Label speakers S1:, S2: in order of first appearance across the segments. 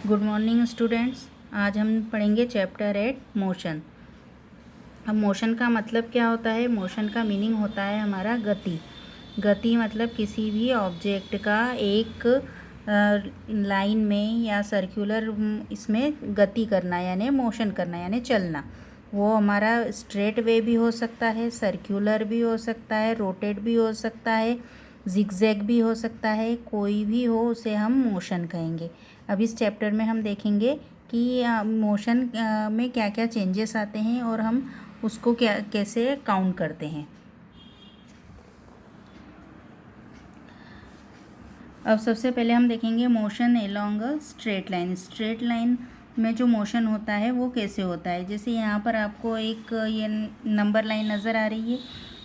S1: Good morning students. आज हम पढ़ेंगे चैप्टर 8 मोशन। अब मोशन का मतलब क्या होता है? मोशन का मीनिंग होता है हमारा गति। गति मतलब किसी भी ऑब्जेक्ट का एक लाइन में या सर्कुलर इसमें गति करना, यानी मोशन करना, यानी चलना। वो हमारा स्ट्रेट वे भी हो सकता है, सर्कुलर भी हो सकता है, रोटेट भी हो सकता है, जिगजैग भी हो सकता है। कोई भी हो उसे हम मोशन कहेंगे। अब इस चैप्टर में हम देखेंगे कि मोशन में क्या क्या चेंजेस आते हैं और हम उसको क्या कैसे काउंट करते हैं। अब सबसे पहले हम देखेंगे motion along a straight line. Straight line में जो मोशन होता है वो कैसे होता है। जैसे यहाँ पर आपको एक ये नंबर लाइन नज़र आ रही है।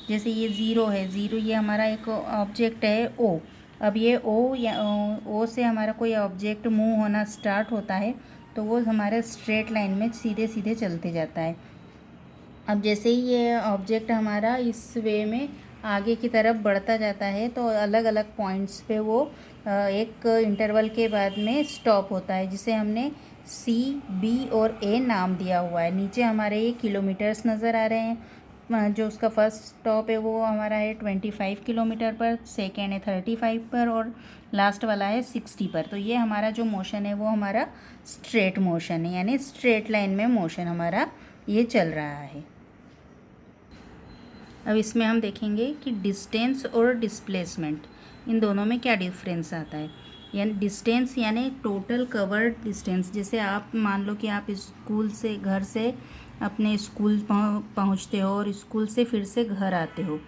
S1: जैसे ये ज़ीरो है, ज़ीरो ये हमारा एक ऑब्जेक्ट है ओ। अब ये ओ या ओ से हमारा कोई ऑब्जेक्ट मूव होना स्टार्ट होता है तो वो हमारे स्ट्रेट लाइन में सीधे सीधे चलते जाता है। अब जैसे ही ये ऑब्जेक्ट हमारा इस वे में आगे की तरफ बढ़ता जाता है तो अलग अलग पॉइंट्स पे वो एक इंटरवल के बाद में स्टॉप होता है, जिसे हमने सी, बी और ए नाम दिया हुआ है। नीचे हमारे ये किलोमीटर्स नज़र आ रहे हैं। जो उसका फर्स्ट स्टॉप है वो हमारा है 25 किलोमीटर पर, सेकेंड है 35 पर और लास्ट वाला है 60 पर। तो ये हमारा जो मोशन है वो हमारा स्ट्रेट मोशन है, यानी स्ट्रेट लाइन में मोशन हमारा ये चल रहा है। अब इसमें हम देखेंगे कि डिस्टेंस और डिस्प्लेसमेंट, इन दोनों में क्या डिफरेंस आता है। यानी डिस्टेंस यानी टोटल कवर्ड डिस्टेंस। जैसे आप मान लो कि आप स्कूल से, घर से अपने स्कूल पहुंचते हो और स्कूल से फिर से घर आते हो,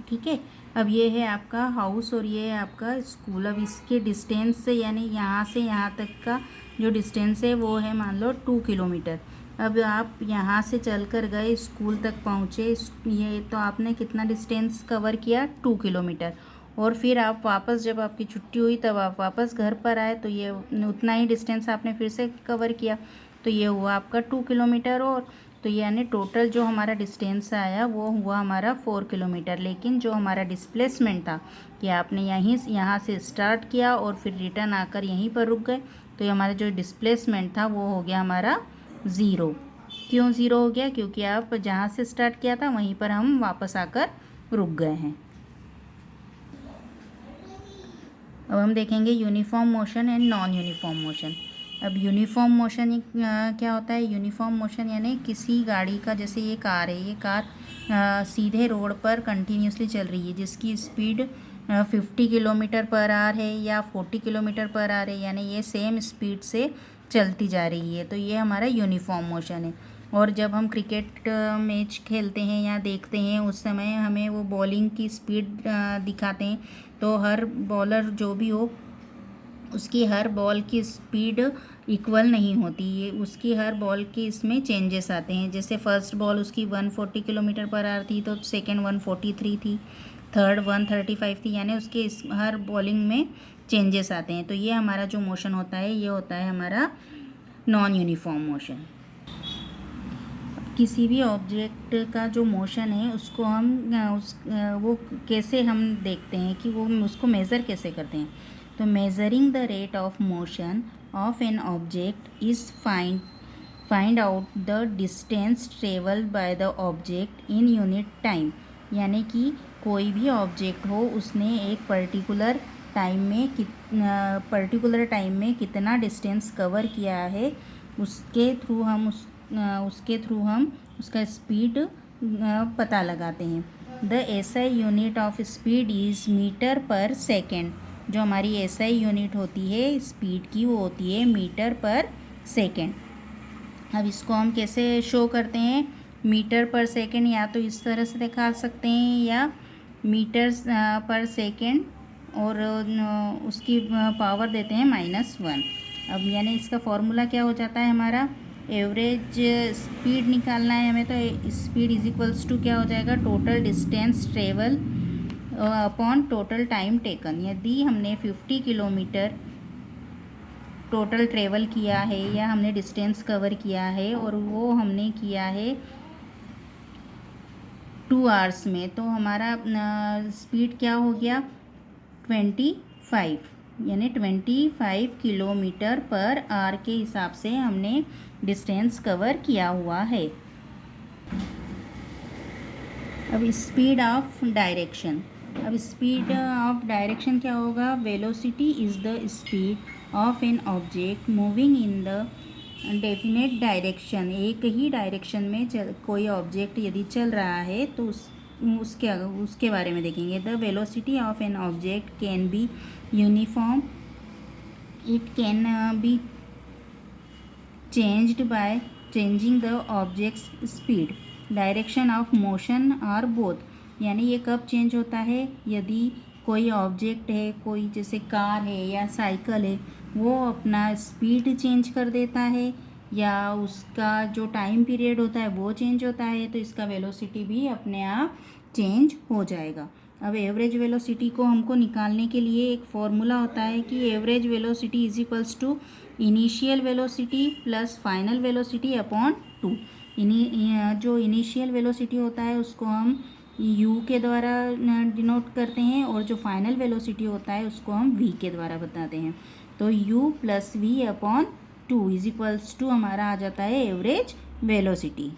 S1: ठीक है। अब ये है आपका हाउस और ये है आपका स्कूल। अब इसके डिस्टेंस से यानी यहाँ से यहाँ तक का जो डिस्टेंस है वो है मान लो 2 किलोमीटर। अब आप यहाँ से चल कर गए, स्कूल तक पहुँचे, ये तो आपने कितना डिस्टेंस कवर किया? 2 किलोमीटर। और फिर आप वापस, जब आपकी छुट्टी हुई तब आप वापस घर पर आए तो ये उतना ही डिस्टेंस आपने फिर से कवर किया, तो ये हुआ आपका 2 किलोमीटर। और तो यानी टोटल जो हमारा डिस्टेंस आया वो हुआ हमारा 4 किलोमीटर। लेकिन जो हमारा डिस्प्लेसमेंट था कि आपने यहाँ से स्टार्ट किया और फिर रिटर्न आकर यहीं पर रुक गए, तो ये हमारा जो डिस्प्लेसमेंट था वो हो गया हमारा ज़ीरो। क्यों ज़ीरो हो गया? क्योंकि आप जहाँ से स्टार्ट किया था वहीं पर हम वापस आकर रुक गए हैं। अब हम देखेंगे uniform motion and non uniform motion. अब यूनिफॉर्म मोशन क्या होता है? यूनिफॉर्म मोशन यानी किसी गाड़ी का, जैसे ये कार है, ये कार सीधे रोड पर कंटिन्यूसली चल रही है जिसकी स्पीड 50 किलोमीटर पर आवर है या 40 किलोमीटर पर आवर है, यानी ये सेम स्पीड से चलती जा रही है, तो ये हमारा यूनिफॉर्म मोशन है। और जब हम क्रिकेट मैच खेलते हैं या देखते हैं उस समय हमें वो बॉलिंग की स्पीड दिखाते हैं, तो हर बॉलर जो भी हो उसकी हर बॉल की स्पीड इक्वल नहीं होती है, उसकी हर बॉल की इसमें चेंजेस आते हैं। जैसे फर्स्ट बॉल उसकी 140 किलोमीटर पर आवर थी तो सेकंड 143 थी, थर्ड 135 थी, यानी उसके हर बॉलिंग में चेंजेस आते हैं। तो ये हमारा जो मोशन होता है ये होता है हमारा नॉन यूनिफॉर्म मोशन। किसी भी ऑब्जेक्ट का जो मोशन है उसको हम वो कैसे हम देखते हैं कि वो उसको मेज़र कैसे करते हैं। तो measuring the rate of motion of an object is find out the distance travelled by the object in unit time. यानी कि कोई भी ऑब्जेक्ट हो उसने एक पर्टिकुलर टाइम में कितना डिस्टेंस कवर किया है, उसके थ्रू हम उसका स्पीड पता लगाते हैं। The SI unit of speed is metre per second. जो हमारी एसआई यूनिट होती है स्पीड की वो होती है मीटर पर सेकेंड। अब इसको हम कैसे शो करते हैं? मीटर पर सेकेंड या तो इस तरह से दिखा सकते हैं या मीटर्स पर सेकेंड, और उसकी पावर देते हैं -1। अब यानी इसका फॉर्मूला क्या हो जाता है हमारा? एवरेज स्पीड निकालना है हमें, तो स्पीड इज इक्वल्स टू क्या हो जाएगा? Total distance travel upon total time taken. यदि हमने 50 किलोमीटर टोटल ट्रेवल किया है या हमने डिस्टेंस कवर किया है और वो हमने किया है 2 आवर्स में, तो हमारा स्पीड क्या हो गया? 25। यानी 25 किलोमीटर पर आवर के हिसाब से हमने डिस्टेंस कवर किया हुआ है। अब स्पीड ऑफ डायरेक्शन। अब स्पीड ऑफ डायरेक्शन क्या होगा? Velocity is the speed of an object moving in the definite direction. एक ही डायरेक्शन में कोई ऑब्जेक्ट यदि चल रहा है तो उसके बारे में देखेंगे। The velocity of an object can be uniform, it can be changed by changing the objects speed, direction of motion और बोथ। यानी ये कब चेंज होता है? यदि कोई ऑब्जेक्ट है, कोई जैसे कार है या साइकिल है, वो अपना स्पीड चेंज कर देता है या उसका जो टाइम पीरियड होता है वो चेंज होता है, तो इसका वेलोसिटी भी अपने आप चेंज हो जाएगा। अब एवरेज वेलोसिटी को हमको निकालने के लिए एक फॉर्मूला होता है कि average velocity is equals to initial velocity plus final velocity upon 2। जो इनिशियल वेलोसिटी होता है उसको हम u के द्वारा डिनोट करते हैं और जो फाइनल वेलोसिटी होता है उसको हम v के द्वारा बताते हैं। तो u plus v upon 2 is equals to हमारा आ जाता है एवरेज वेलोसिटी।